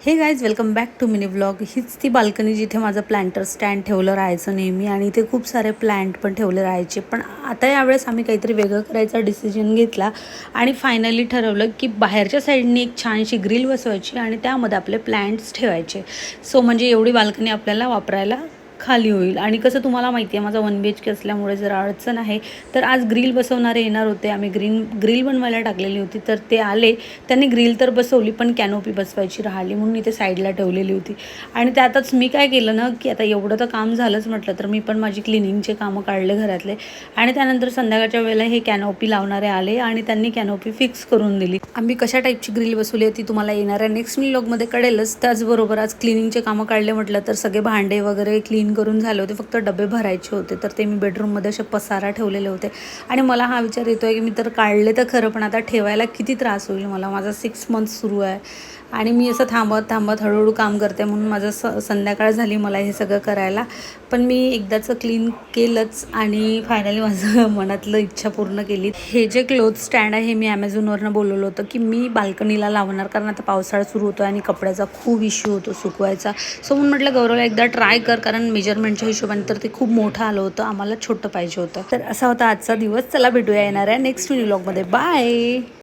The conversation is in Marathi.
हे guys welcome back to mini vlog. हीच ती बाल्कनी जिथे माझं प्लांटर स्टँड ठेवलं राहायचं नेहमी आणि इथे खूप सारे प्लांट पण ठेवले राहायचे. पण आता यावेळेस आम्ही काहीतरी वेगळं करायचा डिसिजन घेतला आणि फायनली ठरवलं की बाहेरच्या साईडनी एक छानशी ग्रिल बसवायची आणि त्यामध्ये आपले प्लांट्स ठेवायचे. सो म्हणजे एवढी बाल्कनी आपल्याला वापरायला खाली होईल. आणि कसं तुम्हाला माहिती आहे माझा 1 BHK असल्यामुळे जर अडचण आहे तर आज ग्रिल बसवणारे येणार होते. आम्ही ग्रिल बनवायला टाकलेली होती तर ते आले. त्यांनी ग्रिल तर बसवली पण कॅनोपी बसवायची राहिली म्हणून इथे साईडला ठेवलेली होती. आणि त्यातच मी काय केलं ना की आता एवढं तर काम झालंच म्हटलं तर मी पण माझी क्लिनिंगचे कामं काढले घरातले. आणि त्यानंतर संध्याकाळच्या वेळेला हे कॅनोपी लावणारे आले आणि त्यांनी कॅनोपी फिक्स करून दिली. आम्ही कशा टाईपची ग्रिल बसवली आहे ती तुम्हाला येणाऱ्या नेक्स्ट व्लॉगमध्ये कळेलच. त्याचबरोबर आज क्लिनिंगचे कामं काढले म्हटलं तर सगळे भांडे वगैरे क्लीन करून झाले होते. फक्त डबे भरायचे होते तर ते मी बेडरूममध्ये असे पसारा ठेवलेले होते. आणि मला हा विचार येतो आहे की मी तर काढले तर खरं पण आता ठेवायला किती त्रास होईल मला. माझा 6 मंथ्स सुरू आहे आणि मी असं थांबत हळूहळू काम करते म्हणून माझं संध्याकाळ झाली मला हे सगळं करायला. पण मी एकदाचं क्लीन केलंच आणि फायनली माझं मनातलं इच्छा पूर्ण केली. हे जे क्लोथ स्टँड आहे हे मी ॲमेझॉनवरनं बोलवलं होतं की मी बाल्कनीला लावणार कारण आता पावसाळा सुरू होतो आणि कपड्याचा खूप इश्यू होतो सुकवायचा. सो म्हणून म्हटलं गौरवला एकदा ट्राय कर कारण मेजरमेंटच्या हिशोबाने तर ते खूप मोठं आलं होतं. आम्हाला छोटं पाहिजे होतं. तर असा होता आजचा दिवस. चला भेटूया येणाऱ्या नेक्स्ट व्लॉगमध्ये. बाय.